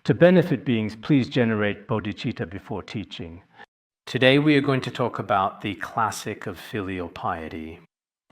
To benefit beings, please generate bodhicitta before teaching. Today we are going to talk about the classic of filial piety.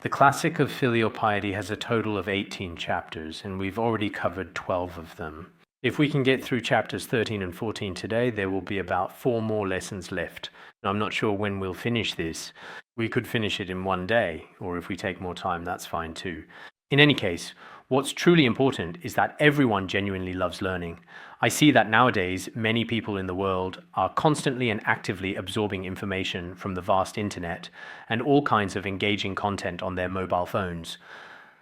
The classic of filial piety has a total of 18 chapters, and we've already covered 12 of them. If we can get through chapters 13 and 14 today, there will be about 4 more lessons left. And I'm not sure when we'll finish this. We could finish it in one day, or if we take more time, that's fine too. In any case, what's truly important is that everyone genuinely loves learning. I see that nowadays many people in the world are constantly and actively absorbing information from the vast internet and all kinds of engaging content on their mobile phones.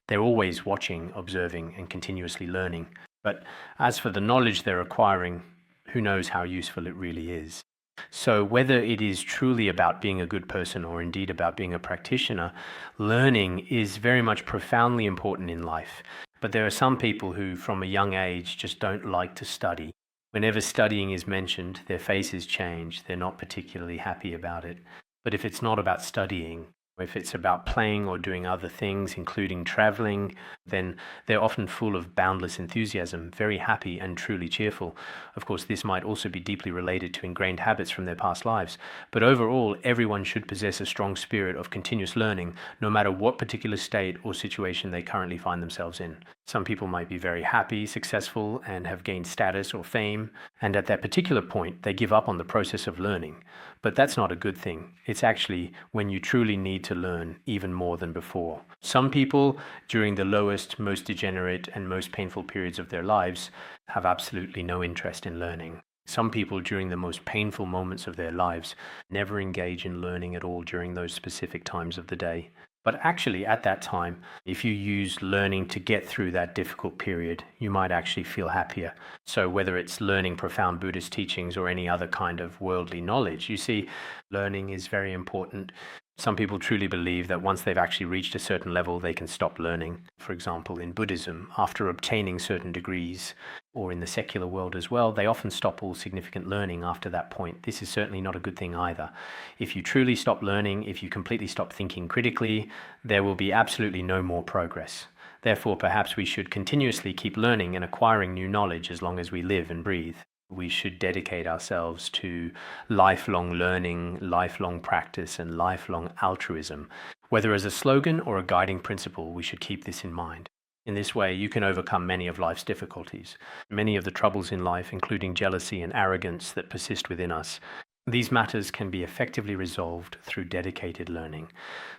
They're always watching, observing, and continuously learning. But as for the knowledge they're acquiring, who knows how useful it really is. So whether it is truly about being a good person or indeed about being a practitioner, learning is very much profoundly important in life. But there are some people who, from a young age, just don't like to study. Whenever studying is mentioned, their faces change. They're not particularly happy about it. But if it's not about studying, if it's about playing or doing other things, including traveling, then they're often full of boundless enthusiasm, very happy and truly cheerful. Of course, this might also be deeply related to ingrained habits from their past lives. But overall, everyone should possess a strong spirit of continuous learning, no matter what particular state or situation they currently find themselves in. Some people might be very happy, successful, and have gained status or fame, and at that particular point, they give up on the process of learning. But that's not a good thing. It's actually when you truly need to learn even more than before. Some people, during the lowest, most degenerate, and most painful periods of their lives, have absolutely no interest in learning. Some people, during the most painful moments of their lives, never engage in learning at all during those specific times of the day. But actually, at that time, if you use learning to get through that difficult period, you might actually feel happier. So whether it's learning profound Buddhist teachings or any other kind of worldly knowledge, you see, learning is very important. Some people truly believe that once they've actually reached a certain level, they can stop learning. For example, in Buddhism, after obtaining certain degrees, or in the secular world as well, they often stop all significant learning after that point. This is certainly not a good thing either. If you truly stop learning, if you completely stop thinking critically, there will be absolutely no more progress. Therefore, perhaps we should continuously keep learning and acquiring new knowledge as long as we live and breathe. We should dedicate ourselves to lifelong learning, lifelong practice, and lifelong altruism. Whether as a slogan or a guiding principle, we should keep this in mind. In this way, you can overcome many of life's difficulties, many of the troubles in life, including jealousy and arrogance that persist within us. These matters can be effectively resolved through dedicated learning.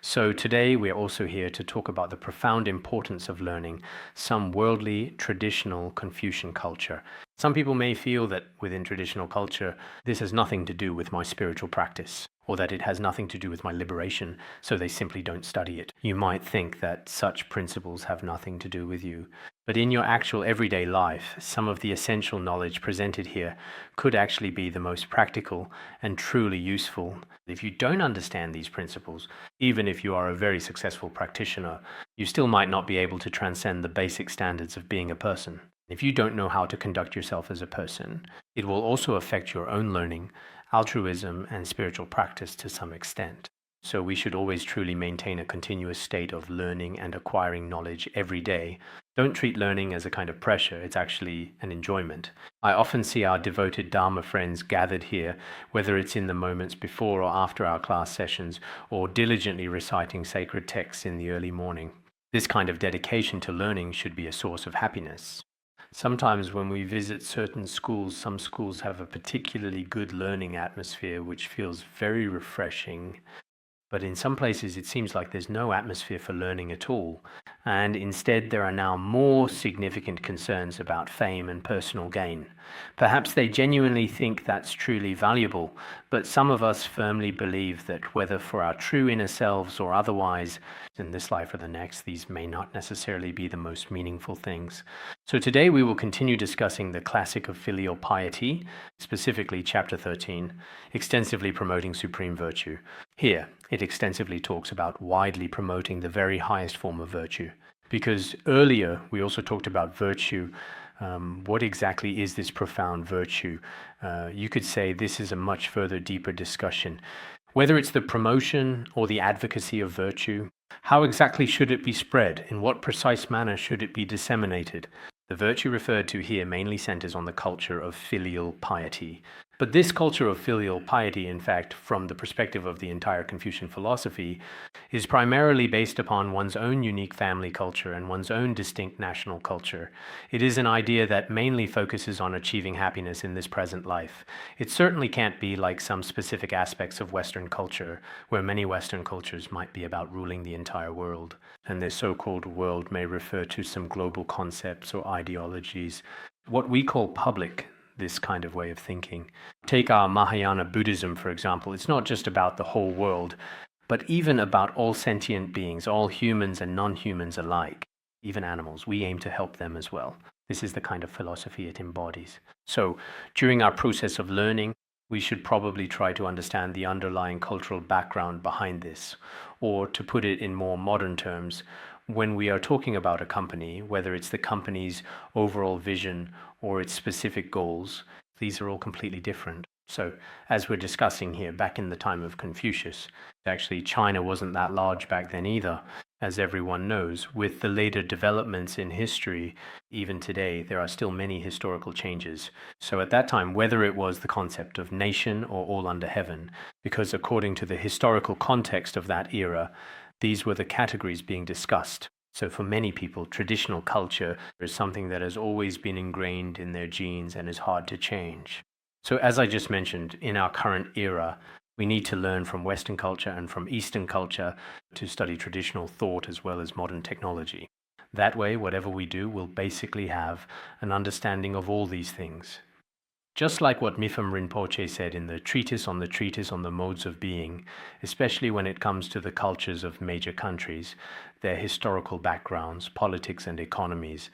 So today we're also here to talk about the profound importance of learning some worldly, traditional Confucian culture. Some people may feel that within traditional culture, this has nothing to do with my spiritual practice, or that it has nothing to do with my liberation, so they simply don't study it. You might think that such principles have nothing to do with you. But in your actual everyday life, some of the essential knowledge presented here could actually be the most practical and truly useful. If you don't understand these principles, even if you are a very successful practitioner, you still might not be able to transcend the basic standards of being a person. If you don't know how to conduct yourself as a person, it will also affect your own learning, altruism, and spiritual practice to some extent. So we should always truly maintain a continuous state of learning and acquiring knowledge every day. Don't treat learning as a kind of pressure, it's actually an enjoyment. I often see our devoted Dharma friends gathered here, whether it's in the moments before or after our class sessions, or diligently reciting sacred texts in the early morning. This kind of dedication to learning should be a source of happiness. Sometimes when we visit certain schools, some schools have a particularly good learning atmosphere which feels very refreshing. But in some places it seems like there's no atmosphere for learning at all, and instead there are now more significant concerns about fame and personal gain. Perhaps they genuinely think that's truly valuable, but some of us firmly believe that whether for our true inner selves or otherwise, in this life or the next, these may not necessarily be the most meaningful things. So today we will continue discussing the classic of filial piety, specifically chapter 13, extensively promoting supreme virtue. Here, it extensively talks about widely promoting the very highest form of virtue. Because earlier we also talked about virtue What exactly is this profound virtue? You could say this is a much further, deeper discussion. Whether it's the promotion or the advocacy of virtue, how exactly should it be spread? In what precise manner should it be disseminated? The virtue referred to here mainly centers on the culture of filial piety. But this culture of filial piety, in fact, from the perspective of the entire Confucian philosophy, is primarily based upon one's own unique family culture and one's own distinct national culture. It is an idea that mainly focuses on achieving happiness in this present life. It certainly can't be like some specific aspects of Western culture, where many Western cultures might be about ruling the entire world, and this so-called world may refer to some global concepts or ideologies. What we call public, this kind of way of thinking. Take our Mahayana Buddhism, for example. It's not just about the whole world, but even about all sentient beings, all humans and non-humans alike, even animals. We aim to help them as well. This is the kind of philosophy it embodies. So, during our process of learning, we should probably try to understand the underlying cultural background behind this, or to put it in more modern terms, when we are talking about a company, whether it's the company's overall vision or its specific goals, these are all completely different. So, as we're discussing here, back in the time of Confucius, actually China wasn't that large back then either, as everyone knows. With the later developments in history, even today, there are still many historical changes. So at that time, whether it was the concept of nation or all under heaven, because according to the historical context of that era, these were the categories being discussed. So for many people, traditional culture is something that has always been ingrained in their genes and is hard to change. So as I just mentioned, in our current era, we need to learn from Western culture and from Eastern culture to study traditional thought as well as modern technology. That way, whatever we do, we'll basically have an understanding of all these things. Just like what Mipham Rinpoche said in the Treatise on the Modes of Being, especially when it comes to the cultures of major countries, their historical backgrounds, politics and economies,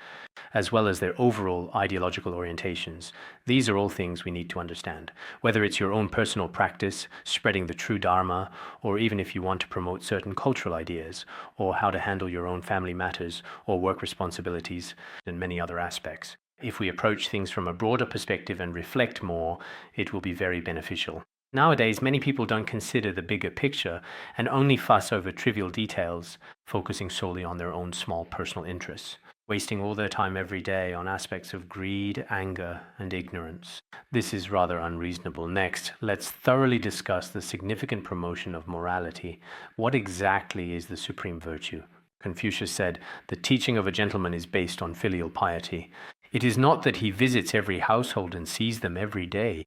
as well as their overall ideological orientations, these are all things we need to understand. Whether it's your own personal practice, spreading the true Dharma, or even if you want to promote certain cultural ideas, or how to handle your own family matters or work responsibilities, and many other aspects. If we approach things from a broader perspective and reflect more, it will be very beneficial. Nowadays, many people don't consider the bigger picture and only fuss over trivial details, focusing solely on their own small personal interests, wasting all their time every day on aspects of greed, anger, and ignorance. This is rather unreasonable. Next, let's thoroughly discuss the significant promotion of morality. What exactly is the supreme virtue? Confucius said, "The teaching of a gentleman is based on filial piety." It is not that he visits every household and sees them every day.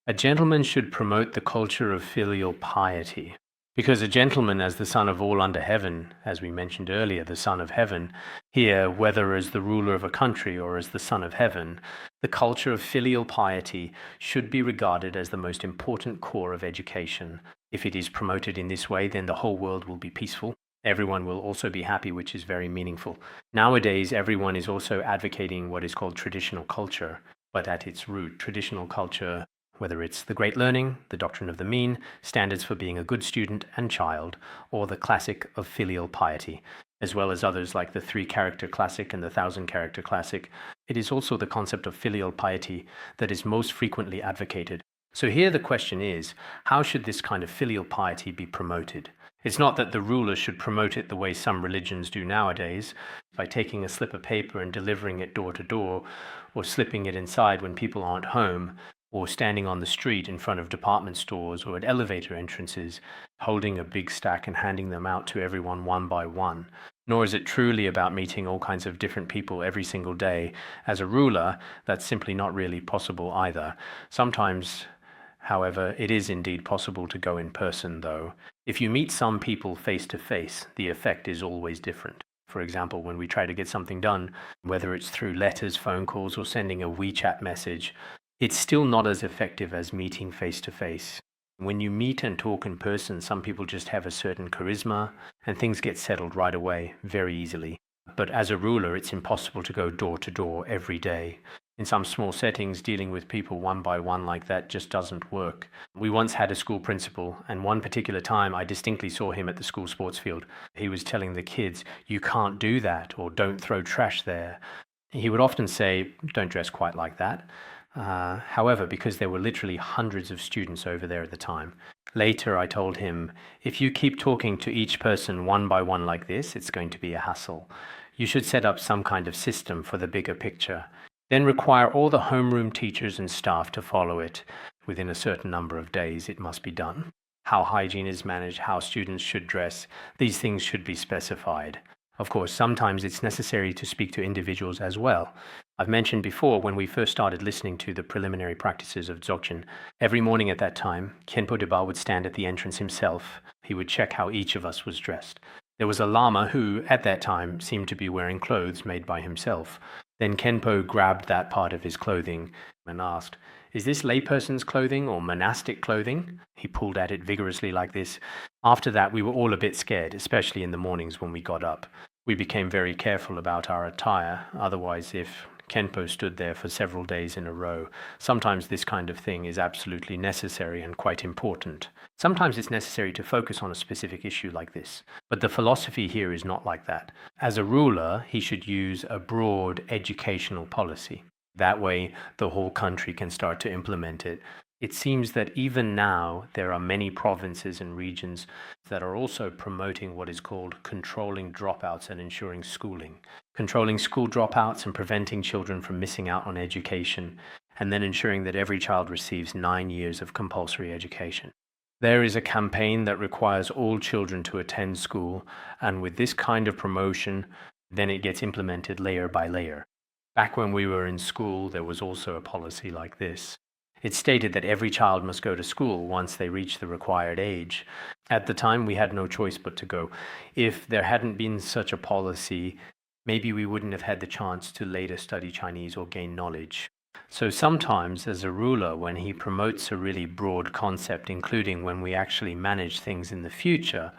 A gentleman should promote the culture of filial piety, because a gentleman, as the son of all under heaven, as we mentioned earlier, the son of heaven, here, whether as the ruler of a country or as the son of heaven, the culture of filial piety should be regarded as the most important core of education. If it is promoted in this way, then the whole world will be peaceful. Everyone will also be happy, which is very meaningful. Nowadays, everyone is also advocating what is called traditional culture, but at its root, traditional culture, whether it's the Great Learning, the Doctrine of the Mean, standards for being a good student and child, or the classic of filial piety, as well as others like the 3-character classic and the 1,000-character classic, it is also the concept of filial piety that is most frequently advocated. So here the question is, how should this kind of filial piety be promoted? It's not that the ruler should promote it the way some religions do nowadays, by taking a slip of paper and delivering it door to door, or slipping it inside when people aren't home, or standing on the street in front of department stores or at elevator entrances, holding a big stack and handing them out to everyone one by one. Nor is it truly about meeting all kinds of different people every single day. As a ruler, that's simply not really possible either. Sometimes, however, it is indeed possible to go in person, though. If you meet some people face to face, the effect is always different. For example, when we try to get something done, whether it's through letters, phone calls, or sending a WeChat message, it's still not as effective as meeting face to face. When you meet and talk in person, some people just have a certain charisma, and things get settled right away, very easily. But as a ruler, it's impossible to go door to door every day. In some small settings, dealing with people one by one like that just doesn't work. We once had a school principal, and one particular time I distinctly saw him at the school sports field. He was telling the kids, "You can't do that," or "Don't throw trash there." He would often say, don't dress quite like that. However, because there were literally hundreds of students over there at the time, later I told him, if you keep talking to each person one by one like this, it's going to be a hassle. You should set up some kind of system for the bigger picture. Then require all the homeroom teachers and staff to follow it. Within a certain number of days, it must be done. How hygiene is managed, how students should dress, these things should be specified. Of course, sometimes it's necessary to speak to individuals as well. I've mentioned before, when we first started listening to the preliminary practices of Dzogchen, every morning at that time, Khenpo would stand at the entrance himself. He would check how each of us was dressed. There was a lama who, at that time, seemed to be wearing clothes made by himself. Then Khenpo grabbed that part of his clothing and asked, is this layperson's clothing or monastic clothing? He pulled at it vigorously like this. After that, we were all a bit scared, especially in the mornings when we got up. We became very careful about our attire. Otherwise, if Khenpo stood there for several days in a row, sometimes this kind of thing is absolutely necessary and quite important. Sometimes it's necessary to focus on a specific issue like this, but the philosophy here is not like that. As a ruler, he should use a broad educational policy. That way, the whole country can start to implement it. It seems that even now, there are many provinces and regions that are also promoting what is called controlling dropouts and ensuring schooling. Controlling school dropouts and preventing children from missing out on education, and then ensuring that every child receives 9 years of compulsory education. There is a campaign that requires all children to attend school, and with this kind of promotion, then it gets implemented layer by layer. Back when we were in school, there was also a policy like this. It stated that every child must go to school once they reach the required age. At the time, we had no choice but to go. If there hadn't been such a policy, maybe we wouldn't have had the chance to later study Chinese or gain knowledge. So sometimes, as a ruler, when he promotes a really broad concept, including when we actually manage things in the future,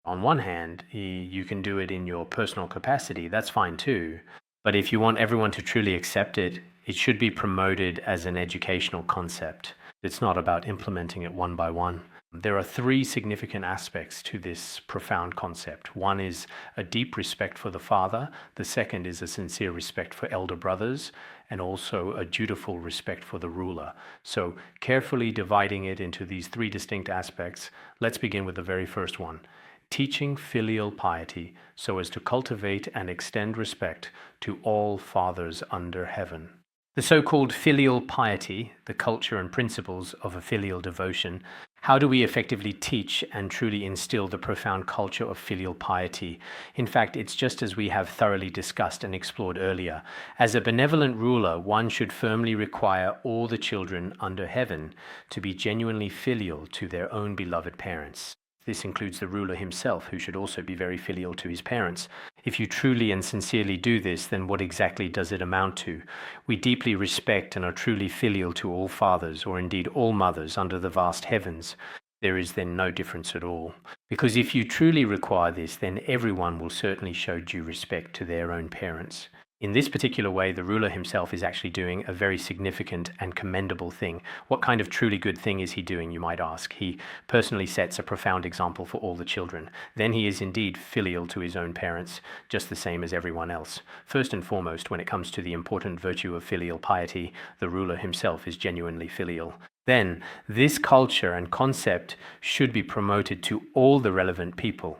on one hand, you can do it in your personal capacity. That's fine too. But if you want everyone to truly accept it, it should be promoted as an educational concept. It's not about implementing it one by one. There are 3 significant aspects to this profound concept. One is a deep respect for the father. The second is a sincere respect for elder brothers, and also a dutiful respect for the ruler. So carefully dividing it into these 3 distinct aspects, let's begin with the very first one. Teaching filial piety so as to cultivate and extend respect to all fathers under heaven. The so-called filial piety, the culture and principles of a filial devotion, how do we effectively teach and truly instill the profound culture of filial piety? In fact, it's just as we have thoroughly discussed and explored earlier. As a benevolent ruler, one should firmly require all the children under heaven to be genuinely filial to their own beloved parents. This includes the ruler himself, who should also be very filial to his parents. If you truly and sincerely do this, then what exactly does it amount to? We deeply respect and are truly filial to all fathers, or indeed all mothers, under the vast heavens. There is then no difference at all. Because if you truly require this, then everyone will certainly show due respect to their own parents. In this particular way, the ruler himself is actually doing a very significant and commendable thing. What kind of truly good thing is he doing, you might ask? He personally sets a profound example for all the children. Then he is indeed filial to his own parents, just the same as everyone else. First and foremost, when it comes to the important virtue of filial piety, the ruler himself is genuinely filial. Then, this culture and concept should be promoted to all the relevant people.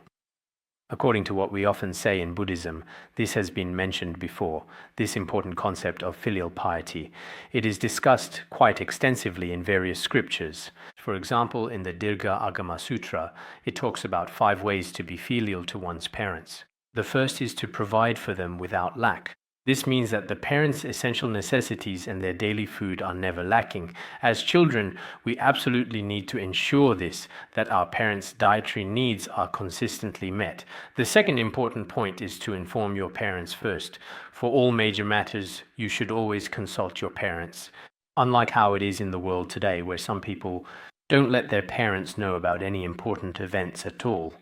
According to what we often say in Buddhism, this has been mentioned before, this important concept of filial piety. It is discussed quite extensively in various scriptures. For example, in the Dirgha Agama Sutra, it talks about 5 ways to be filial to one's parents. The first is to provide for them without lack. This means that the parents' essential necessities and their daily food are never lacking. As children, we absolutely need to ensure this, that our parents' dietary needs are consistently met. The second important point is to inform your parents first. For all major matters, you should always consult your parents. Unlike how it is in the world today, where some people don't let their parents know about any important events at all.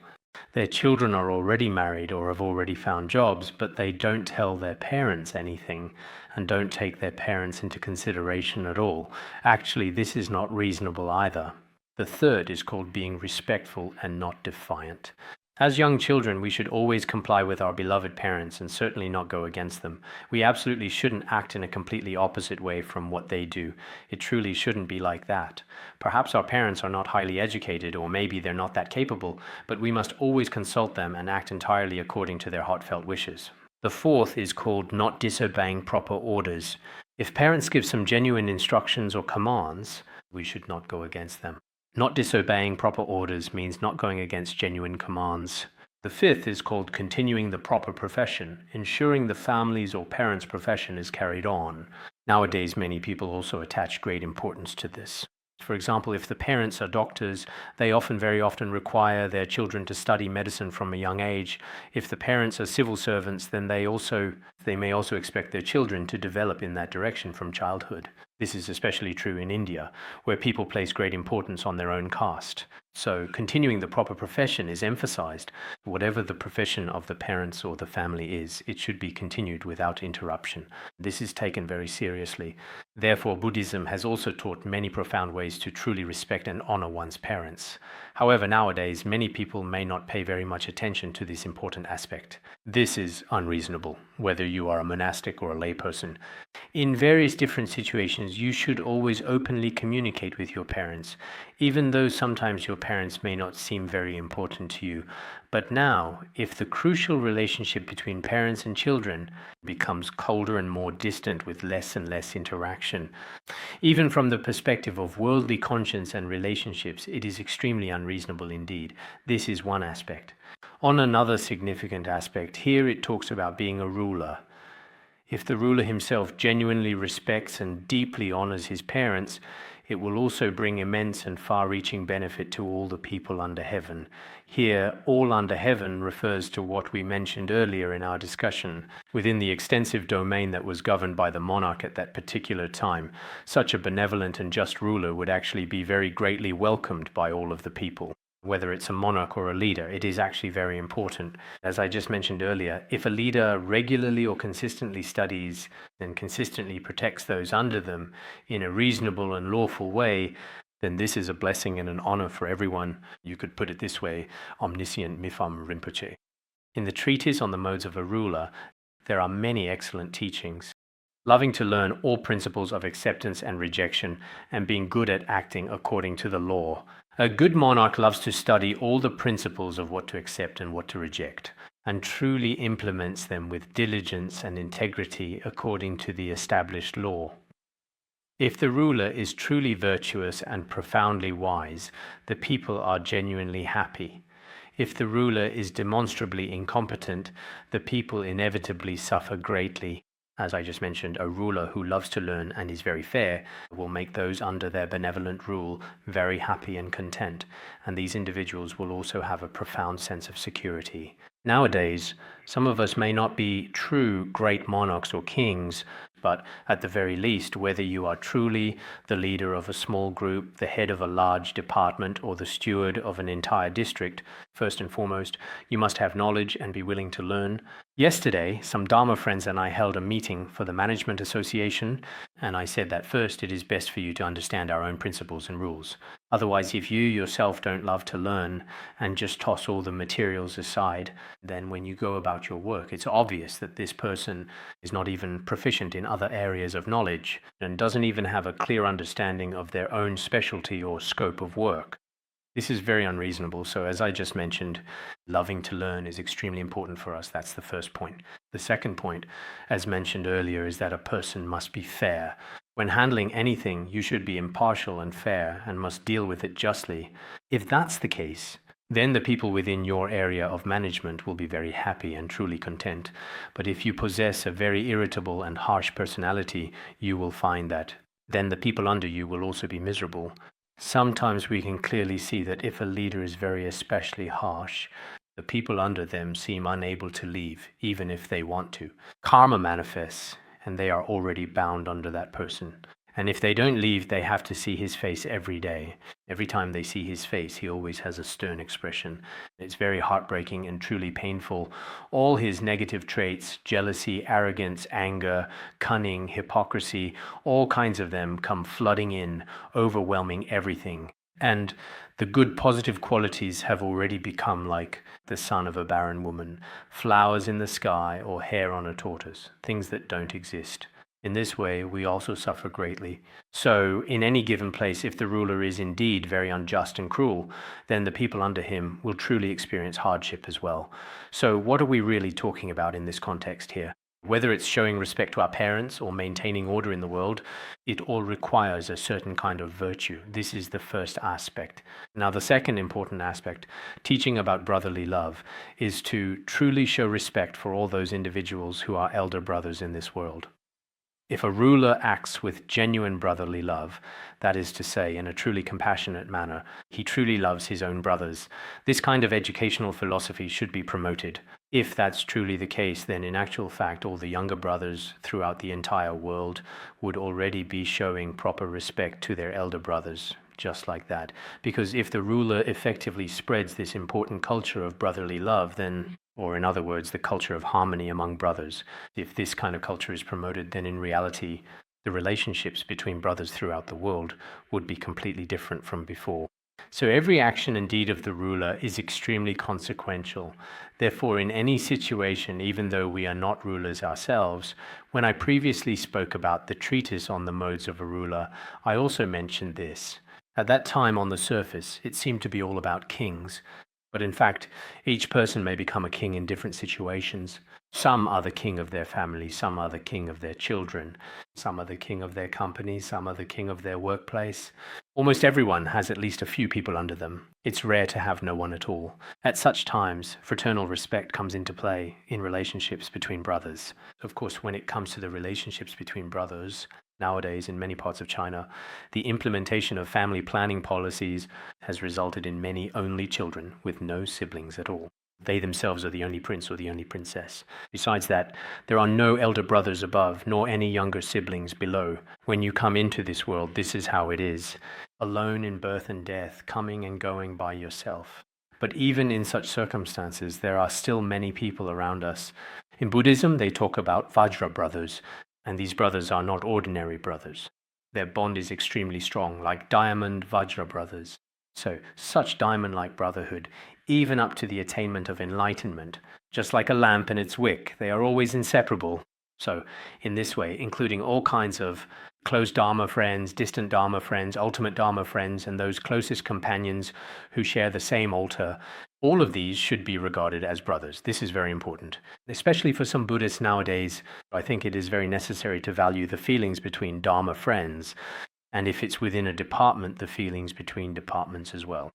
Their children are already married or have already found jobs, but they don't tell their parents anything and don't take their parents into consideration at all. Actually, this is not reasonable either. The third is called being respectful and not defiant. As young children, we should always comply with our beloved parents and certainly not go against them. We absolutely shouldn't act in a completely opposite way from what they do. It truly shouldn't be like that. Perhaps our parents are not highly educated, or maybe they're not that capable, but we must always consult them and act entirely according to their heartfelt wishes. The fourth is called not disobeying proper orders. If parents give some genuine instructions or commands, we should not go against them. Not disobeying proper orders means not going against genuine commands. The fifth is called continuing the proper profession, ensuring the family's or parents' profession is carried on. Nowadays, many people also attach great importance to this. For example, if the parents are doctors, they very often require their children to study medicine from a young age. If the parents are civil servants, then they may also expect their children to develop in that direction from childhood. This is especially true in India, where people place great importance on their own caste. So continuing the proper profession is emphasized. Whatever the profession of the parents or the family is, it should be continued without interruption. This is taken very seriously. Therefore, Buddhism has also taught many profound ways to truly respect and honor one's parents. However, nowadays, many people may not pay very much attention to this important aspect. This is unreasonable, whether you are a monastic or a layperson. In various different situations, you should always openly communicate with your parents, even though sometimes your parents may not seem very important to you. But now, if the crucial relationship between parents and children becomes colder and more distant with less and less interaction, even from the perspective of worldly conscience and relationships, it is extremely unreasonable indeed. This is one aspect. On another significant aspect, here it talks about being a ruler. If the ruler himself genuinely respects and deeply honors his parents, it will also bring immense and far-reaching benefit to all the people under heaven. Here, all under heaven refers to what we mentioned earlier in our discussion, within the extensive domain that was governed by the monarch at that particular time. Such a benevolent and just ruler would actually be very greatly welcomed by all of the people. Whether it's a monarch or a leader, it is actually very important. As I just mentioned earlier, if a leader regularly or consistently studies and consistently protects those under them in a reasonable and lawful way, then this is a blessing and an honor for everyone. You could put it this way, omniscient Mipham Rinpoche. In the treatise on the modes of a ruler, there are many excellent teachings. Loving to learn all principles of acceptance and rejection, and being good at acting according to the law. A good monarch loves to study all the principles of what to accept and what to reject, and truly implements them with diligence and integrity according to the established law. If the ruler is truly virtuous and profoundly wise, the people are genuinely happy. If the ruler is demonstrably incompetent, the people inevitably suffer greatly. As I just mentioned, a ruler who loves to learn and is very fair will make those under their benevolent rule very happy and content, and these individuals will also have a profound sense of security. Nowadays, some of us may not be true great monarchs or kings, but at the very least, whether you are truly the leader of a small group, the head of a large department, or the steward of an entire district, first and foremost, you must have knowledge and be willing to learn. Yesterday, some Dharma friends and I held a meeting for the Management Association, and I said that first it is best for you to understand our own principles and rules. Otherwise, if you yourself don't love to learn and just toss all the materials aside, then when you go about your work, it's obvious that this person is not even proficient in other areas of knowledge and doesn't even have a clear understanding of their own specialty or scope of work. This is very unreasonable. So as I just mentioned, loving to learn is extremely important for us. That's the first point. The second point, as mentioned earlier, is that a person must be fair. When handling anything, you should be impartial and fair and must deal with it justly. If that's the case, then the people within your area of management will be very happy and truly content. But if you possess a very irritable and harsh personality, you will find that then the people under you will also be miserable. Sometimes we can clearly see that if a leader is very especially harsh, the people under them seem unable to leave, even if they want to. Karma manifests, and they are already bound under that person. And if they don't leave, they have to see his face every day. Every time they see his face, he always has a stern expression. It's very heartbreaking and truly painful. All his negative traits, jealousy, arrogance, anger, cunning, hypocrisy, all kinds of them come flooding in, overwhelming everything. And the good positive qualities have already become like the son of a barren woman, flowers in the sky, or hair on a tortoise, things that don't exist. In this way, we also suffer greatly. So, in any given place, if the ruler is indeed very unjust and cruel, then the people under him will truly experience hardship as well. So, what are we really talking about in this context here? Whether it's showing respect to our parents or maintaining order in the world, it all requires a certain kind of virtue. This is the first aspect. Now, the second important aspect, teaching about brotherly love, is to truly show respect for all those individuals who are elder brothers in this world. If a ruler acts with genuine brotherly love, that is to say, in a truly compassionate manner, he truly loves his own brothers. This kind of educational philosophy should be promoted. If that's truly the case, then in actual fact, all the younger brothers throughout the entire world would already be showing proper respect to their elder brothers, just like that. Because if the ruler effectively spreads this important culture of brotherly love, then, or in other words, the culture of harmony among brothers, if this kind of culture is promoted, then in reality, the relationships between brothers throughout the world would be completely different from before. So every action and deed of the ruler is extremely consequential. Therefore, in any situation, even though we are not rulers ourselves, when I previously spoke about the treatise on the modes of a ruler, I also mentioned this. At that time, on the surface, it seemed to be all about kings. But in fact, each person may become a king in different situations. Some are the king of their family, some are the king of their children, some are the king of their company, some are the king of their workplace. Almost everyone has at least a few people under them. It's rare to have no one at all. At such times, fraternal respect comes into play in relationships between brothers. Of course, when it comes to the relationships between brothers, nowadays, in many parts of China, the implementation of family planning policies has resulted in many only children with no siblings at all. They themselves are the only prince or the only princess. Besides that, there are no elder brothers above, nor any younger siblings below. When you come into this world, this is how it is. Alone in birth and death, coming and going by yourself. But even in such circumstances, there are still many people around us. In Buddhism, they talk about Vajra brothers, and these brothers are not ordinary brothers. Their bond is extremely strong, like diamond Vajra brothers. So, such diamond-like brotherhood, even up to the attainment of enlightenment, just like a lamp and its wick, they are always inseparable. So, in this way, including all kinds of close Dharma friends, distant Dharma friends, ultimate Dharma friends, and those closest companions who share the same altar, all of these should be regarded as brothers. This is very important. Especially for some Buddhists nowadays, I think it is very necessary to value the feelings between Dharma friends, and if it's within a department, the feelings between departments as well.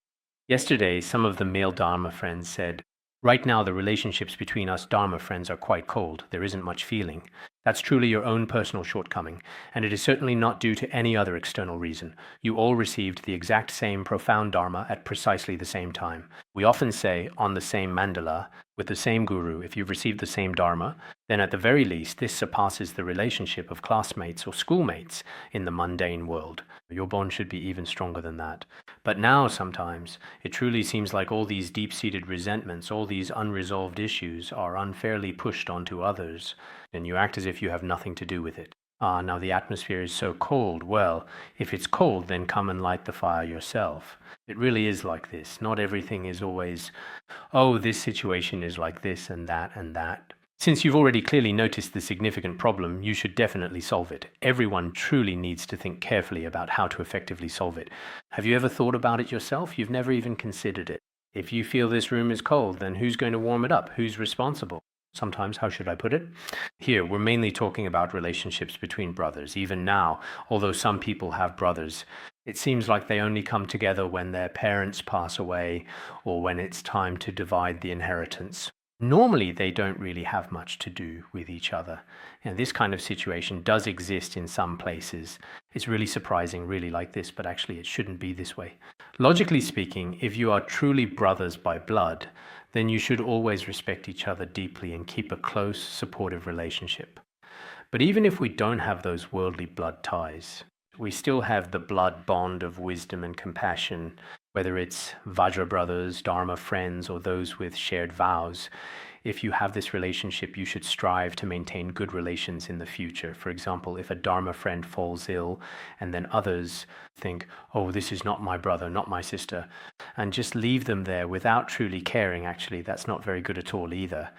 Yesterday, some of the male Dharma friends said, "Right now, the relationships between us Dharma friends are quite cold. There isn't much feeling." That's truly your own personal shortcoming, and it is certainly not due to any other external reason. You all received the exact same profound Dharma at precisely the same time. We often say, on the same mandala, with the same guru, if you've received the same Dharma, then at the very least, this surpasses the relationship of classmates or schoolmates in the mundane world. Your bond should be even stronger than that. But now, sometimes, it truly seems like all these deep-seated resentments, all these unresolved issues are unfairly pushed onto others, and you act as if you have nothing to do with it. Now the atmosphere is so cold. Well, if it's cold, then come and light the fire yourself. It really is like this. Not everything is always, oh, this situation is like this and that and that. Since you've already clearly noticed the significant problem, you should definitely solve it. Everyone truly needs to think carefully about how to effectively solve it. Have you ever thought about it yourself? You've never even considered it. If you feel this room is cold, then who's going to warm it up? Who's responsible? Sometimes, how should I put it? Here, we're mainly talking about relationships between brothers. Even now, although some people have brothers, it seems like they only come together when their parents pass away or when it's time to divide the inheritance. Normally, they don't really have much to do with each other. And this kind of situation does exist in some places. It's really surprising, really like this, but actually it shouldn't be this way. Logically speaking, if you are truly brothers by blood, then you should always respect each other deeply and keep a close, supportive relationship. But even if we don't have those worldly blood ties, we still have the blood bond of wisdom and compassion, whether it's Vajra brothers, Dharma friends, or those with shared vows. if you have this relationship, you should strive to maintain good relations in the future. For example, if a Dharma friend falls ill and then others think, oh, this is not my brother, not my sister, and just leave them there without truly caring, actually, that's not very good at all either.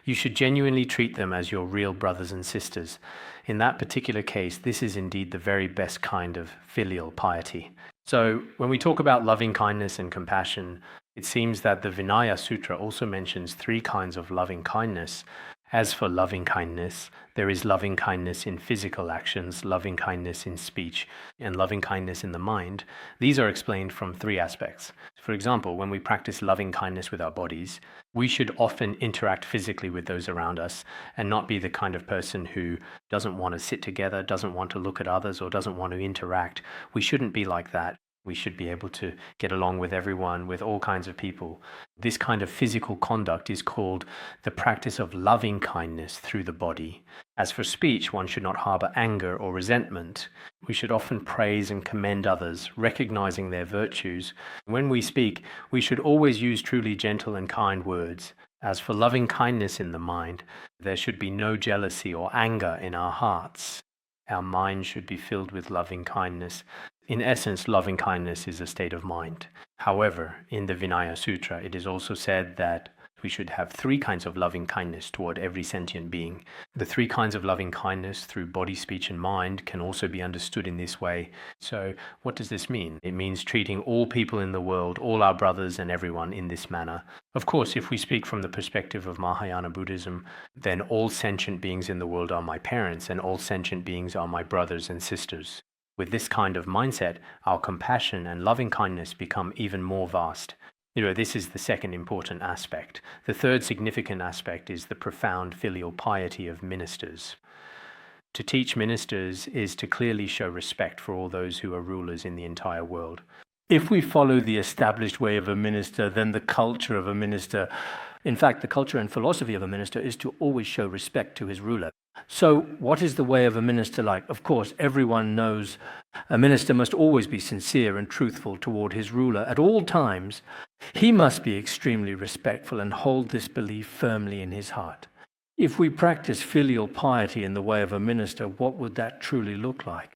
You should genuinely treat them as your real brothers and sisters. In that particular case, this is indeed the very best kind of filial piety. So when we talk about loving kindness and compassion, it seems that the Vinaya Sutra also mentions 3 kinds of loving kindness. As for loving kindness, there is loving kindness in physical actions, loving kindness in speech, and loving kindness in the mind. These are explained from 3 aspects. For example, when we practice loving kindness with our bodies, we should often interact physically with those around us and not be the kind of person who doesn't want to sit together, doesn't want to look at others, or doesn't want to interact. We shouldn't be like that. We should be able to get along with everyone, with all kinds of people. This kind of physical conduct is called the practice of loving kindness through the body. As for speech, one should not harbor anger or resentment. We should often praise and commend others, recognizing their virtues. When we speak, we should always use truly gentle and kind words. As for loving kindness in the mind, there should be no jealousy or anger in our hearts. Our mind should be filled with loving kindness. In essence, loving kindness is a state of mind. However, in the Vinaya Sutra, it is also said that we should have 3 kinds of loving kindness toward every sentient being. The 3 kinds of loving kindness through body, speech, and mind can also be understood in this way. So, what does this mean? It means treating all people in the world, all our brothers and everyone, in this manner. Of course, if we speak from the perspective of Mahayana Buddhism, then all sentient beings in the world are my parents, and all sentient beings are my brothers and sisters. With this kind of mindset, our compassion and loving kindness become even more vast. This is the second important aspect. The third significant aspect is the profound filial piety of ministers. To teach ministers is to clearly show respect for all those who are rulers in the entire world. If we follow the established way of a minister, then the culture of a minister, in fact, the culture and philosophy of a minister, is to always show respect to his ruler. So what is the way of a minister like? Of course, everyone knows a minister must always be sincere and truthful toward his ruler at all times. He must be extremely respectful and hold this belief firmly in his heart. If we practice filial piety in the way of a minister, what would that truly look like?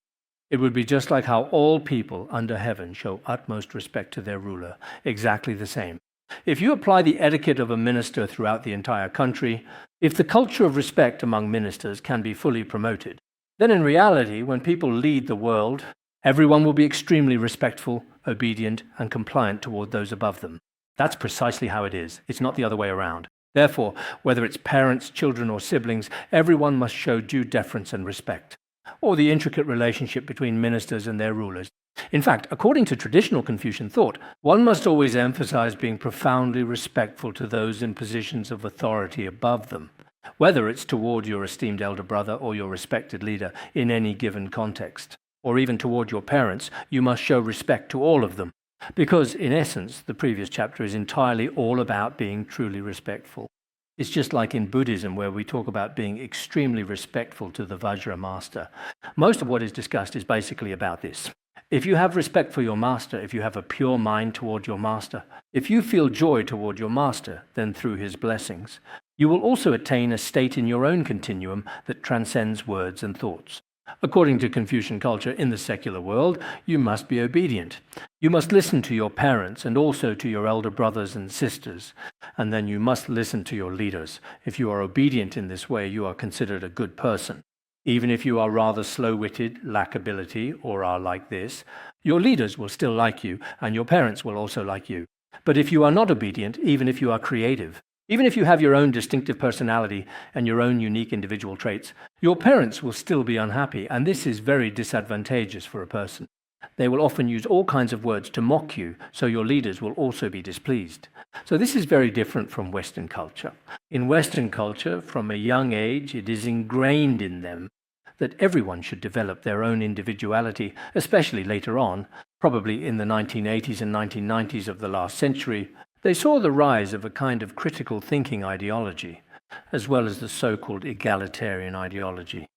It would be just like how all people under heaven show utmost respect to their ruler, exactly the same. If you apply the etiquette of a minister throughout the entire country, if the culture of respect among ministers can be fully promoted, then in reality, when people lead the world, everyone will be extremely respectful, obedient, and compliant toward those above them. That's precisely how it is. It's not the other way around. Therefore, whether it's parents, children, or siblings, everyone must show due deference and respect. Or the intricate relationship between ministers and their rulers. In fact, according to traditional Confucian thought, one must always emphasize being profoundly respectful to those in positions of authority above them, whether it's toward your esteemed elder brother or your respected leader in any given context, or even toward your parents. You must show respect to all of them, because in essence, the previous chapter is entirely all about being truly respectful. It's just like in Buddhism, where we talk about being extremely respectful to the Vajra master. Most of what is discussed is basically about this. If you have respect for your master, if you have a pure mind toward your master, if you feel joy toward your master, then through his blessings, you will also attain a state in your own continuum that transcends words and thoughts. According to Confucian culture in the secular world, you must be obedient. You must listen to your parents and also to your elder brothers and sisters, and then you must listen to your leaders. If you are obedient in this way, you are considered a good person. Even if you are rather slow-witted, lack ability, or are like this, your leaders will still like you, and your parents will also like you. But if you are not obedient, even if you are creative, even if you have your own distinctive personality and your own unique individual traits, your parents will still be unhappy, and this is very disadvantageous for a person. They will often use all kinds of words to mock you, so your leaders will also be displeased. So this is very different from Western culture. In Western culture, from a young age, it is ingrained in them that everyone should develop their own individuality, especially later on, probably in the 1980s and 1990s of the last century. They saw the rise of a kind of critical thinking ideology, as well as the so-called egalitarian ideology.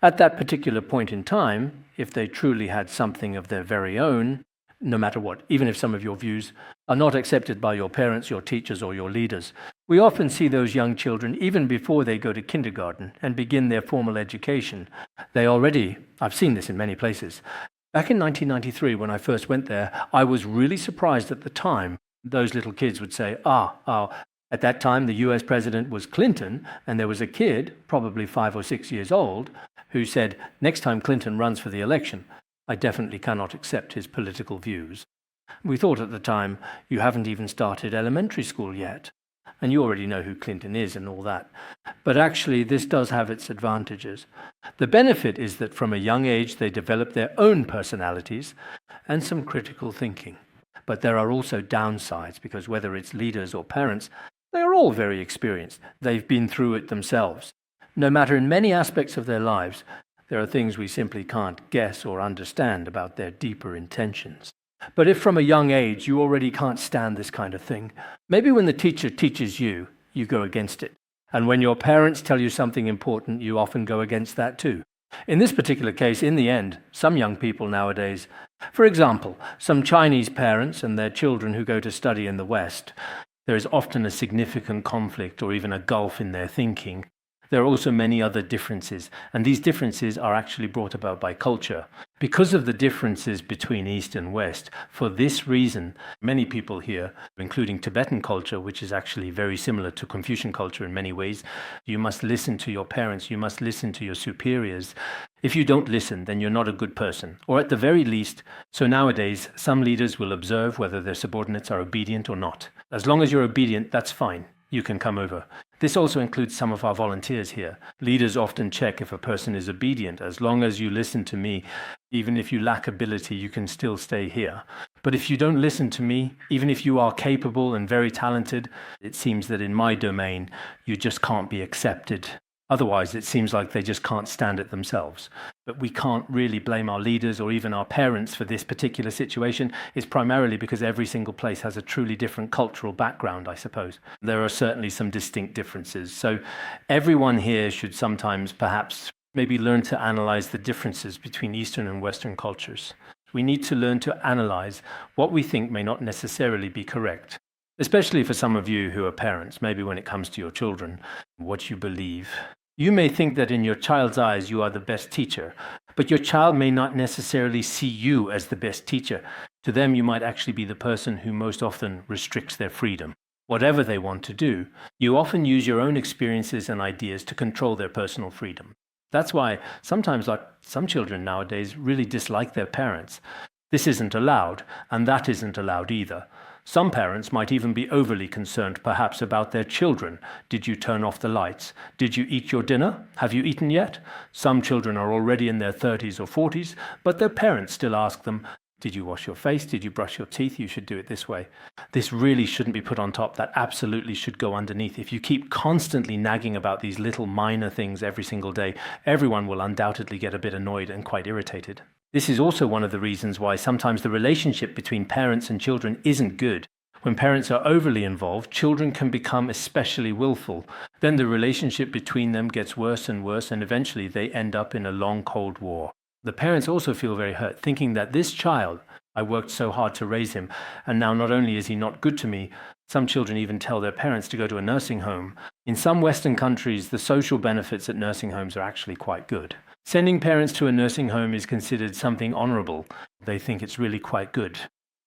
At that particular point in time, if they truly had something of their very own, no matter what, even if some of your views are not accepted by your parents, your teachers, or your leaders. We often see those young children even before they go to kindergarten and begin their formal education. I've seen this in many places. Back in 1993, when I first went there, I was really surprised at the time. Those little kids would say, at that time, the US president was Clinton, and there was a kid, probably 5 or 6 years old, who said, next time Clinton runs for the election, I definitely cannot accept his political views. We thought at the time, you haven't even started elementary school yet, and you already know who Clinton is and all that. But actually, this does have its advantages. The benefit is that from a young age, they develop their own personalities and some critical thinking. But there are also downsides, because whether it's leaders or parents, they are all very experienced. They've been through it themselves. No matter in many aspects of their lives, there are things we simply can't guess or understand about their deeper intentions. But if from a young age you already can't stand this kind of thing, maybe when the teacher teaches you, you go against it. And when your parents tell you something important, you often go against that too. In this particular case, in the end, some young people nowadays, for example, some Chinese parents and their children who go to study in the West, there is often a significant conflict or even a gulf in their thinking. There are also many other differences, and these differences are actually brought about by culture. Because of the differences between East and West, for this reason, many people here, including Tibetan culture, which is actually very similar to Confucian culture in many ways, you must listen to your parents, you must listen to your superiors. If you don't listen, then you're not a good person, or at the very least, so nowadays, some leaders will observe whether their subordinates are obedient or not. As long as you're obedient, that's fine. You can come over. This also includes some of our volunteers here. Leaders often check if a person is obedient. As long as you listen to me, even if you lack ability, you can still stay here. But if you don't listen to me, even if you are capable and very talented, it seems that in my domain, you just can't be accepted. Otherwise, it seems like they just can't stand it themselves. But we can't really blame our leaders or even our parents for this particular situation. It's primarily because every single place has a truly different cultural background, I suppose. There are certainly some distinct differences. So everyone here should sometimes perhaps maybe learn to analyze the differences between Eastern and Western cultures. We need to learn to analyze what we think may not necessarily be correct, especially for some of you who are parents, maybe when it comes to your children, what you believe. You may think that in your child's eyes you are the best teacher, but your child may not necessarily see you as the best teacher. To them, you might actually be the person who most often restricts their freedom. Whatever they want to do, you often use your own experiences and ideas to control their personal freedom. That's why sometimes, like some children nowadays, really dislike their parents. This isn't allowed, and that isn't allowed either. Some parents might even be overly concerned, perhaps, about their children. Did you turn off the lights? Did you eat your dinner? Have you eaten yet? Some children are already in their 30s or 40s, but their parents still ask them, did you wash your face? Did you brush your teeth? You should do it this way. This really shouldn't be put on top. That absolutely should go underneath. If you keep constantly nagging about these little minor things every single day, everyone will undoubtedly get a bit annoyed and quite irritated. This is also one of the reasons why sometimes the relationship between parents and children isn't good. When parents are overly involved, children can become especially willful. Then the relationship between them gets worse and worse, and eventually they end up in a long Cold War. The parents also feel very hurt, thinking that this child, I worked so hard to raise him, and now not only is he not good to me, some children even tell their parents to go to a nursing home. In some Western countries, the social benefits at nursing homes are actually quite good. Sending parents to a nursing home is considered something honorable. They think it's really quite good.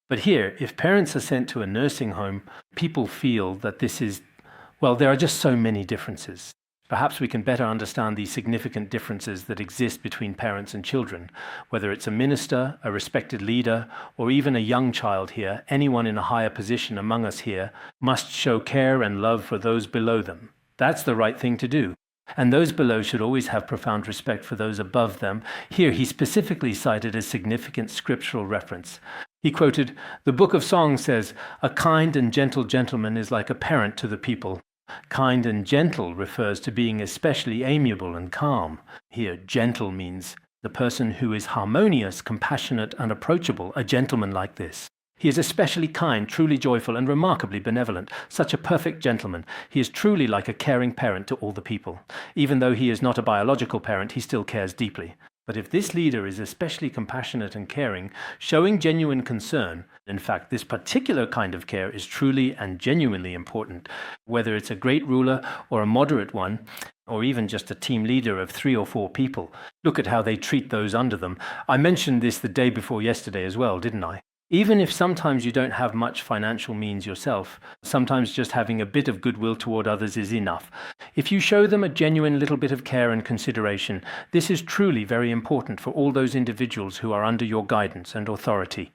But here, if parents are sent to a nursing home, people feel that there are just so many differences. Perhaps we can better understand the significant differences that exist between parents and children. Whether it's a minister, a respected leader, or even a young child here, anyone in a higher position among us here must show care and love for those below them. That's the right thing to do. And those below should always have profound respect for those above them. Here he specifically cited a significant scriptural reference. He quoted, "The Book of Songs says, 'A kind and gentle gentleman is like a parent to the people.' Kind and gentle refers to being especially amiable and calm. Here, gentle means the person who is harmonious, compassionate, and approachable, a gentleman like this. He is especially kind, truly joyful, and remarkably benevolent, such a perfect gentleman. He is truly like a caring parent to all the people. Even though he is not a biological parent, he still cares deeply. But if this leader is especially compassionate and caring, showing genuine concern, in fact, this particular kind of care is truly and genuinely important, whether it's a great ruler or a moderate one, or even just a team leader of 3 or 4 people. Look at how they treat those under them. I mentioned this the day before yesterday as well, didn't I? Even if sometimes you don't have much financial means yourself, sometimes just having a bit of goodwill toward others is enough. If you show them a genuine little bit of care and consideration, this is truly very important for all those individuals who are under your guidance and authority.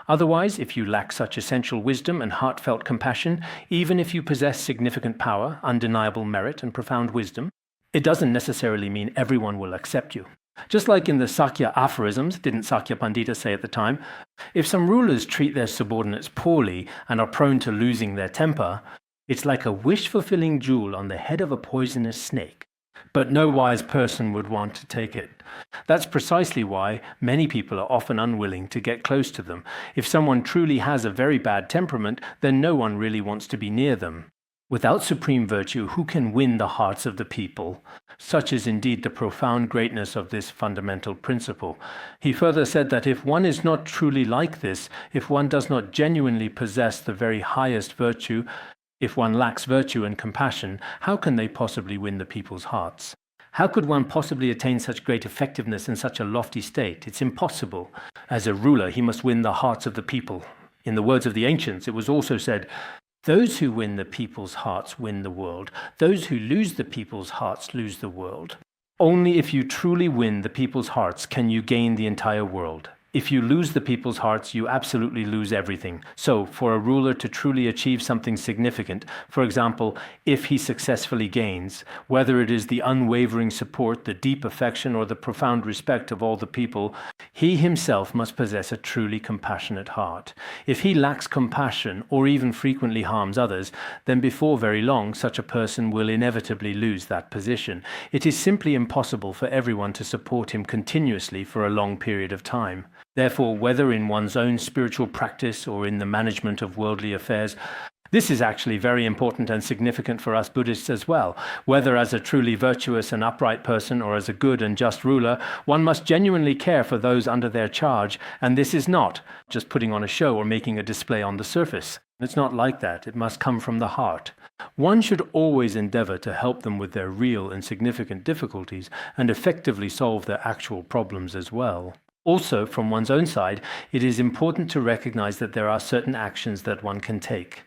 Otherwise, if you lack such essential wisdom and heartfelt compassion, even if you possess significant power, undeniable merit, and profound wisdom, it doesn't necessarily mean everyone will accept you. Just like in the Sakya aphorisms, didn't Sakya Pandita say at the time, if some rulers treat their subordinates poorly and are prone to losing their temper, it's like a wish-fulfilling jewel on the head of a poisonous snake. But no wise person would want to take it. That's precisely why many people are often unwilling to get close to them. If someone truly has a very bad temperament, then no one really wants to be near them. Without supreme virtue, who can win the hearts of the people? Such is indeed the profound greatness of this fundamental principle. He further said that if one is not truly like this, if one does not genuinely possess the very highest virtue, if one lacks virtue and compassion, how can they possibly win the people's hearts? How could one possibly attain such great effectiveness in such a lofty state? It's impossible. As a ruler, he must win the hearts of the people. In the words of the ancients, it was also said, "Those who win the people's hearts win the world. Those who lose the people's hearts lose the world." Only if you truly win the people's hearts can you gain the entire world. If you lose the people's hearts, you absolutely lose everything. So, for a ruler to truly achieve something significant, for example, if he successfully gains, whether it is the unwavering support, the deep affection, or the profound respect of all the people, he himself must possess a truly compassionate heart. If he lacks compassion, or even frequently harms others, then before very long, such a person will inevitably lose that position. It is simply impossible for everyone to support him continuously for a long period of time. Therefore, whether in one's own spiritual practice or in the management of worldly affairs, this is actually very important and significant for us Buddhists as well. Whether as a truly virtuous and upright person or as a good and just ruler, one must genuinely care for those under their charge, and this is not just putting on a show or making a display on the surface. It's not like that. It must come from the heart. One should always endeavor to help them with their real and significant difficulties and effectively solve their actual problems as well. Also, from one's own side, it is important to recognize that there are certain actions that one can take.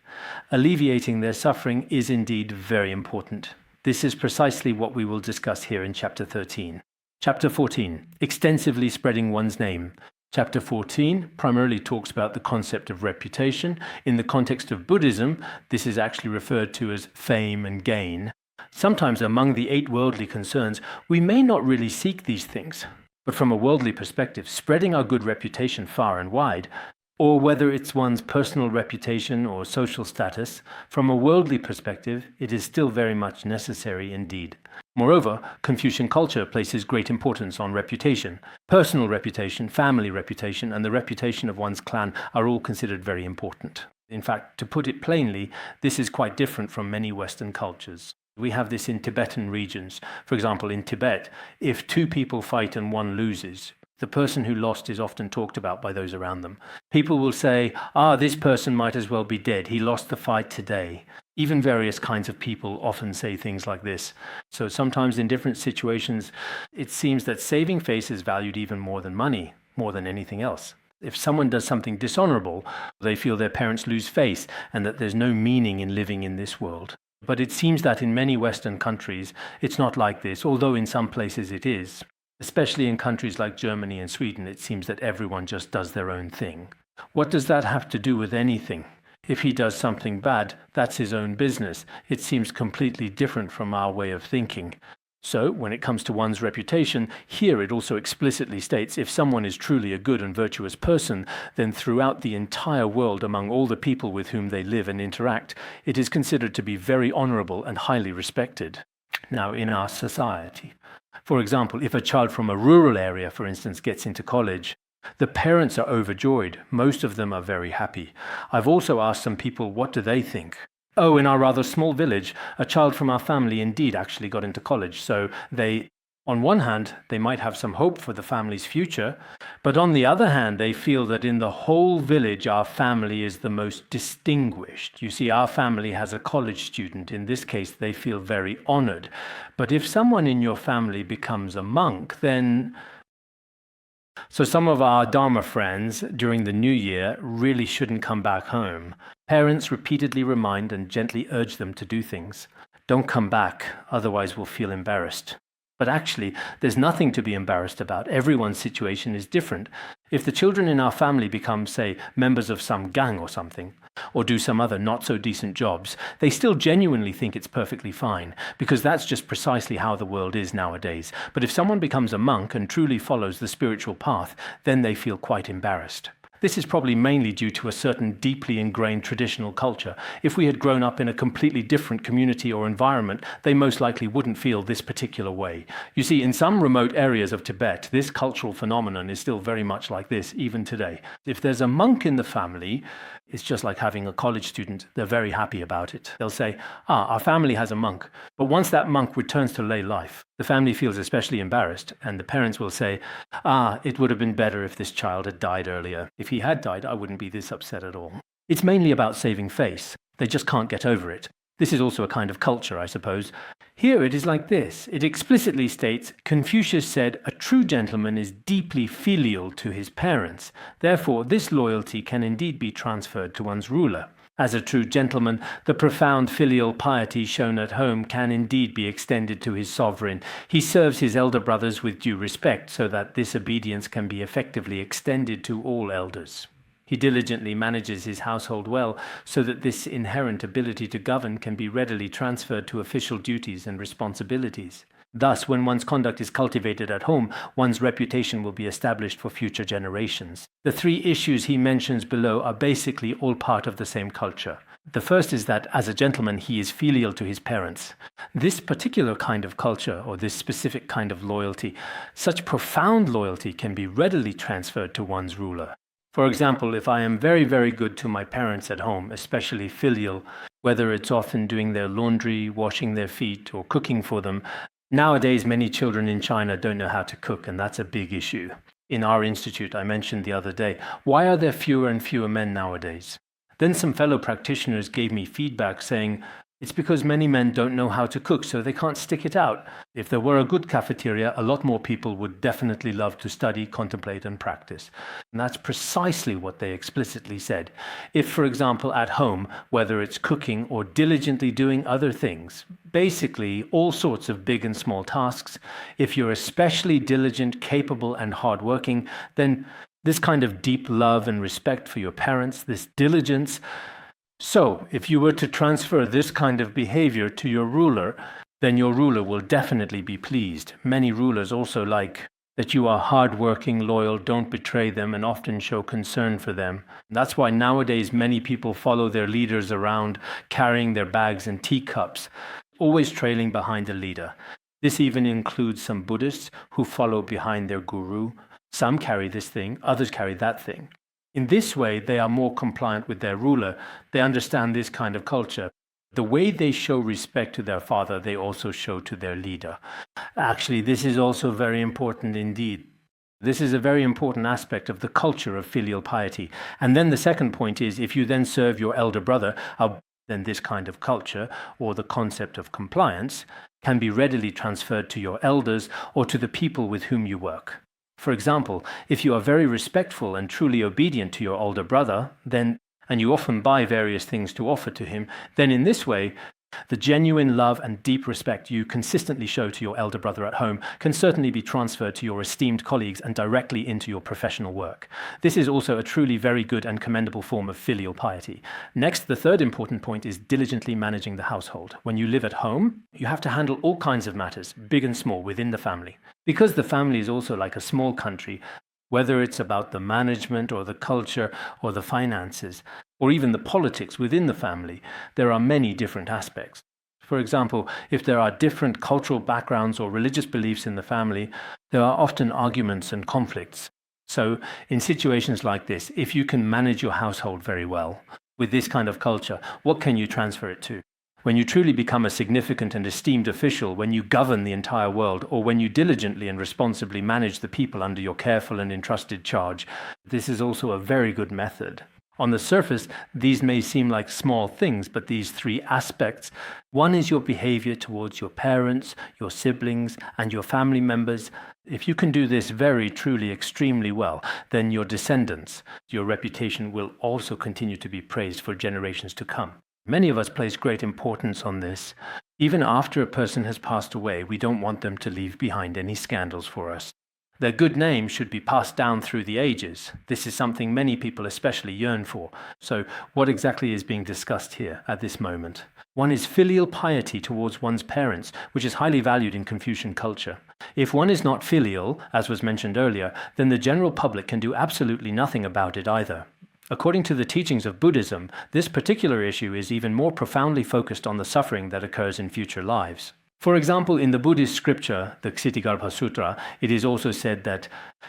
Alleviating their suffering is indeed very important. This is precisely what we will discuss here in Chapter 13. Chapter 14, extensively spreading one's name. Chapter 14 primarily talks about the concept of reputation. In the context of Buddhism, this is actually referred to as fame and gain. Sometimes among the 8 worldly concerns, we may not really seek these things. But from a worldly perspective, spreading our good reputation far and wide, or whether it's one's personal reputation or social status, from a worldly perspective, it is still very much necessary indeed. Moreover, Confucian culture places great importance on reputation. Personal reputation, family reputation, and the reputation of one's clan are all considered very important. In fact, to put it plainly, this is quite different from many Western cultures. We have this in Tibetan regions. For example, in Tibet, if 2 people fight and one loses, the person who lost is often talked about by those around them. People will say, this person might as well be dead. He lost the fight today. Even various kinds of people often say things like this. So sometimes in different situations, it seems that saving face is valued even more than money, more than anything else. If someone does something dishonorable, they feel their parents lose face and that there's no meaning in living in this world. But it seems that in many Western countries, it's not like this, although in some places it is. Especially in countries like Germany and Sweden, it seems that everyone just does their own thing. What does that have to do with anything? If he does something bad, that's his own business. It seems completely different from our way of thinking. So, when it comes to one's reputation, here it also explicitly states if someone is truly a good and virtuous person, then throughout the entire world among all the people with whom they live and interact, it is considered to be very honorable and highly respected. Now, in our society, for example, if a child from a rural area, for instance, gets into college, the parents are overjoyed. Most of them are very happy. I've also asked some people what do they think. In our rather small village, a child from our family indeed actually got into college, so they On one hand, they might have some hope for the family's future, but on the other hand, they feel that in the whole village, our family is the most distinguished. You see, our family has a college student. In this case, they feel very honored. But if someone in your family becomes a monk, then... So some of our Dharma friends during the New Year really shouldn't come back home. Parents repeatedly remind and gently urge them to do things. Don't come back, otherwise we'll feel embarrassed. But actually, there's nothing to be embarrassed about. Everyone's situation is different. If the children in our family become, say, members of some gang or something, or do some other not-so-decent jobs, they still genuinely think it's perfectly fine, because that's just precisely how the world is nowadays. But if someone becomes a monk and truly follows the spiritual path, then they feel quite embarrassed. This is probably mainly due to a certain deeply ingrained traditional culture. If we had grown up in a completely different community or environment, they most likely wouldn't feel this particular way. You see, in some remote areas of Tibet, this cultural phenomenon is still very much like this, even today. If there's a monk in the family, it's just like having a college student. They're very happy about it. They'll say, our family has a monk. But once that monk returns to lay life, the family feels especially embarrassed, and the parents will say, it would have been better if this child had died earlier. If he had died, I wouldn't be this upset at all. It's mainly about saving face. They just can't get over it. This is also a kind of culture, I suppose. Here it is like this. It explicitly states, Confucius said, a true gentleman is deeply filial to his parents. Therefore, this loyalty can indeed be transferred to one's ruler. As a true gentleman, the profound filial piety shown at home can indeed be extended to his sovereign. He serves his elder brothers with due respect, so that this obedience can be effectively extended to all elders. He diligently manages his household well, so that this inherent ability to govern can be readily transferred to official duties and responsibilities. Thus, when one's conduct is cultivated at home, one's reputation will be established for future generations. The three issues he mentions below are basically all part of the same culture. The first is that, as a gentleman, he is filial to his parents. This particular kind of culture, or this specific kind of loyalty, such profound loyalty can be readily transferred to one's ruler. For example, if I am very, very good to my parents at home, especially filial, whether it's often doing their laundry, washing their feet, or cooking for them, nowadays many children in China don't know how to cook, and that's a big issue. In our institute, I mentioned the other day, why are there fewer and fewer men nowadays? Then some fellow practitioners gave me feedback saying, it's because many men don't know how to cook, so they can't stick it out. If there were a good cafeteria, a lot more people would definitely love to study, contemplate, and practice. And that's precisely what they explicitly said. If, for example, at home, whether it's cooking or diligently doing other things, basically all sorts of big and small tasks, if you're especially diligent, capable, and hardworking, then this kind of deep love and respect for your parents, this diligence. So, if you were to transfer this kind of behavior to your ruler, then your ruler will definitely be pleased. Many rulers also like that you are hardworking, loyal, don't betray them, and often show concern for them. That's why nowadays many people follow their leaders around, carrying their bags and teacups, always trailing behind the leader. This even includes some Buddhists who follow behind their guru. Some carry this thing, others carry that thing. In this way, they are more compliant with their ruler. They understand this kind of culture. The way they show respect to their father, they also show to their leader. Actually, this is also very important indeed. This is a very important aspect of the culture of filial piety. And then the second point is, if you then serve your elder brother, then this kind of culture, or the concept of compliance, can be readily transferred to your elders or to the people with whom you work. For example, if you are very respectful and truly obedient to your older brother, and you often buy various things to offer to him, then in this way, the genuine love and deep respect you consistently show to your elder brother at home can certainly be transferred to your esteemed colleagues and directly into your professional work. This is also a truly very good and commendable form of filial piety. Next, the third important point is diligently managing the household. When you live at home, you have to handle all kinds of matters, big and small, within the family. Because the family is also like a small country, whether it's about the management or the culture or the finances, or even the politics within the family, there are many different aspects. For example, if there are different cultural backgrounds or religious beliefs in the family, there are often arguments and conflicts. So, in situations like this, if you can manage your household very well with this kind of culture, what can you transfer it to? when you truly become a significant and esteemed official, when you govern the entire world, or when you diligently and responsibly manage the people under your careful and entrusted charge, this is also a very good method. On the surface, these may seem like small things, but these three aspects, one is your behavior towards your parents, your siblings, and your family members. If you can do this very, truly, extremely well, then your descendants, your reputation will also continue to be praised for generations to come. Many of us place great importance on this. Even after a person has passed away, we don't want them to leave behind any scandals for us. Their good name should be passed down through the ages. This is something many people especially yearn for. So what exactly is being discussed here at this moment? One is filial piety towards one's parents, which is highly valued in Confucian culture. If one is not filial, as was mentioned earlier, then the general public can do absolutely nothing about it either. According to the teachings of Buddhism, this particular issue is even more profoundly focused on the suffering that occurs in future lives. For example, in the Buddhist scripture, the Kshitigarbha Sutra, it is also said that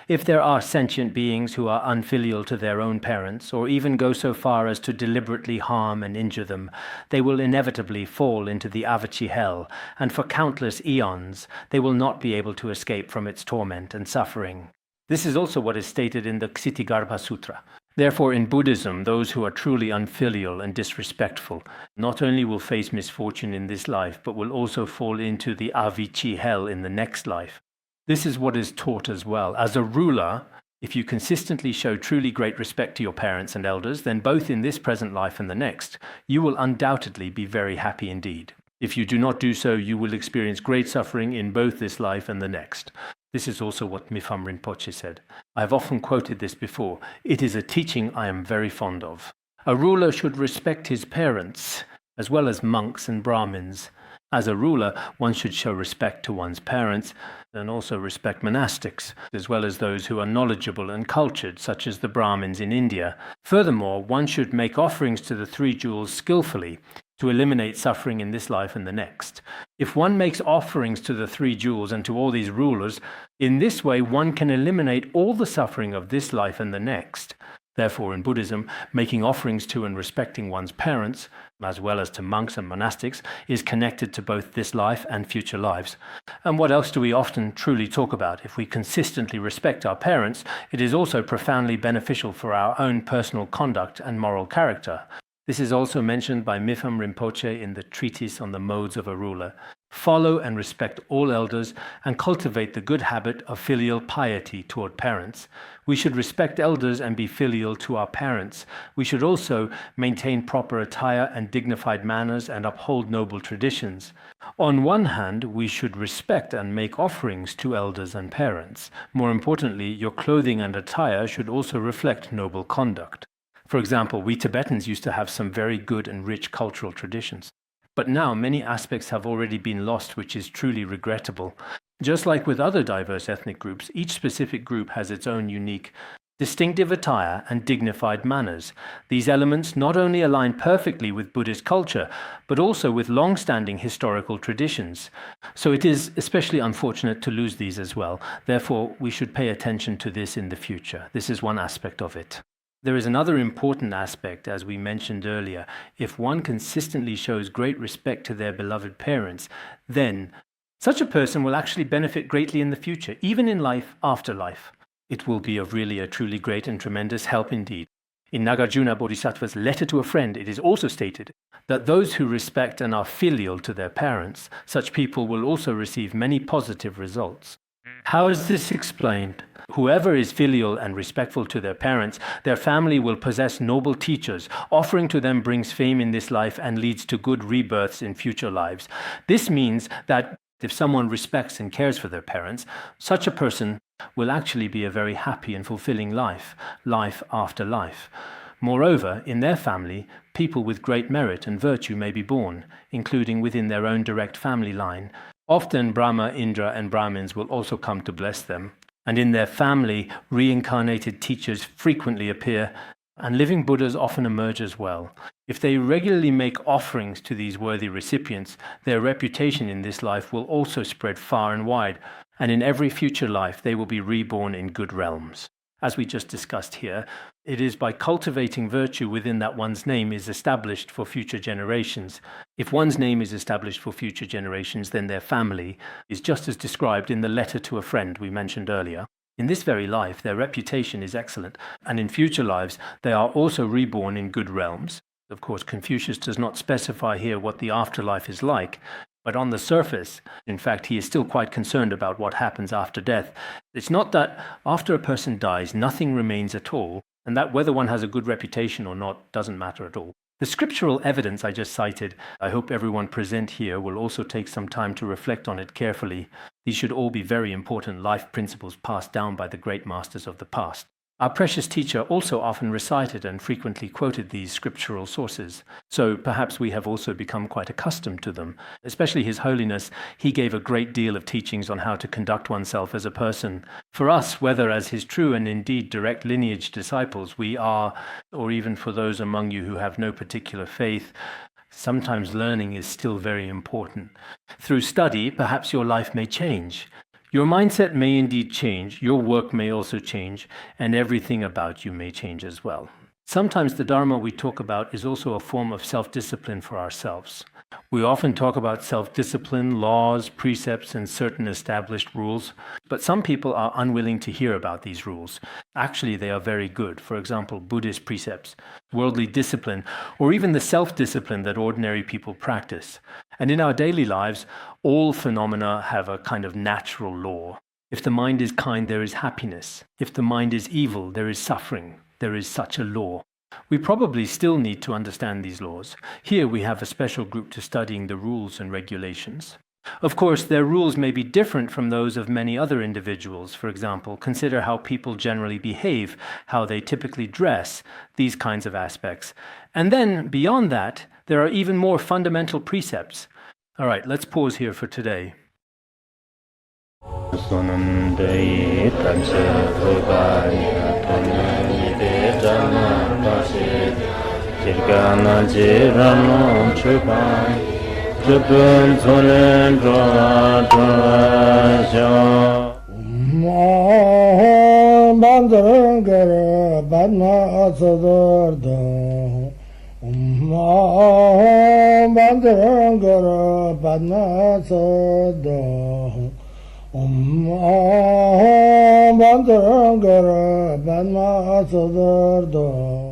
if there are sentient beings who are unfilial to their own parents, or even go so far as to deliberately harm and injure them, they will inevitably fall into the Avachi hell, and for countless eons they will not be able to escape from its torment and suffering. This is also what is stated in the Kshitigarbha Sutra. Therefore, in Buddhism, those who are truly unfilial and disrespectful not only will face misfortune in this life, but will also fall into the Avicii hell in the next life. This is what is taught as well. As a ruler, if you consistently show truly great respect to your parents and elders, then both in this present life and the next, you will undoubtedly be very happy indeed. If you do not do so, you will experience great suffering in both this life and the next. This is also what Mipham Rinpoche said. I have often quoted this before. It is a teaching I am very fond of. A ruler should respect his parents, as well as monks and Brahmins. As a ruler, one should show respect to one's parents and also respect monastics, as well as those who are knowledgeable and cultured, such as the Brahmins in India. Furthermore, one should make offerings to the three jewels skillfully to eliminate suffering in this life and the next. If one makes offerings to the three jewels and to all these rulers, in this way one can eliminate all the suffering of this life and the next. Therefore, in Buddhism, making offerings to and respecting one's parents, as well as to monks and monastics, is connected to both this life and future lives. And what else do we often truly talk about? If we consistently respect our parents, it is also profoundly beneficial for our own personal conduct and moral character. This is also mentioned by Mipham Rinpoche in the Treatise on the Modes of a Ruler. Follow and respect all elders and cultivate the good habit of filial piety toward parents. We should respect elders and be filial to our parents. We should also maintain proper attire and dignified manners and uphold noble traditions. On one hand, we should respect and make offerings to elders and parents. More importantly, your clothing and attire should also reflect noble conduct. For example, we Tibetans used to have some very good and rich cultural traditions. But now many aspects have already been lost, which is truly regrettable. Just like with other diverse ethnic groups, each specific group has its own unique, distinctive attire and dignified manners. These elements not only align perfectly with Buddhist culture, but also with long-standing historical traditions. So it is especially unfortunate to lose these as well. Therefore, we should pay attention to this in the future. This is one aspect of it. There is another important aspect, as we mentioned earlier. If one consistently shows great respect to their beloved parents, then such a person will actually benefit greatly in the future, even in life after life. It will be of really a truly great and tremendous help indeed. In Nagarjuna Bodhisattva's letter to a friend, it is also stated that those who respect and are filial to their parents, such people will also receive many positive results. How is this explained? Whoever is filial and respectful to their parents, their family will possess noble teachers. Offering to them brings fame in this life and leads to good rebirths in future lives. This means that if someone respects and cares for their parents, such a person will actually be a very happy and fulfilling life, life after life. Moreover, in their family, people with great merit and virtue may be born, including within their own direct family line. Often Brahma, Indra, and Brahmins will also come to bless them. And in their family, reincarnated teachers frequently appear, and living Buddhas often emerge as well. If they regularly make offerings to these worthy recipients, their reputation in this life will also spread far and wide, and in every future life they will be reborn in good realms. As we just discussed here, it is by cultivating virtue within that one's name is established for future generations. If one's name is established for future generations, then their family is just as described in the letter to a friend we mentioned earlier. In this very life, their reputation is excellent, and in future lives, they are also reborn in good realms. Of course, Confucius does not specify here what the afterlife is like, but on the surface, in fact, he is still quite concerned about what happens after death. It's not that after a person dies, nothing remains at all, and that whether one has a good reputation or not doesn't matter at all. The scriptural evidence I just cited, I hope everyone present here will also take some time to reflect on it carefully. These should all be very important life principles passed down by the great masters of the past. Our precious teacher also often recited and frequently quoted these scriptural sources, so perhaps we have also become quite accustomed to them. Especially His Holiness, he gave a great deal of teachings on how to conduct oneself as a person. For us, whether as his true and indeed direct lineage disciples we are, or even for those among you who have no particular faith, sometimes learning is still very important. Through study, perhaps your life may change. Your mindset may indeed change, your work may also change, and everything about you may change as well. Sometimes the Dharma we talk about is also a form of self-discipline for ourselves. We often talk about self-discipline, laws, precepts, and certain established rules, but some people are unwilling to hear about these rules. Actually, they are very good. For example, Buddhist precepts, worldly discipline, or even the self-discipline that ordinary people practice. And in our daily lives, all phenomena have a kind of natural law. If the mind is kind, there is happiness. If the mind is evil, there is suffering. There is such a law. We probably still need to understand these laws. Here we have a special group to studying the rules and regulations. Of course, their rules may be different from those of many other individuals. For example, consider how people generally behave, how they typically dress, these kinds of aspects. And then, beyond that, there are even more fundamental precepts. All right, let's pause here for today. Bandara Banma Sodargye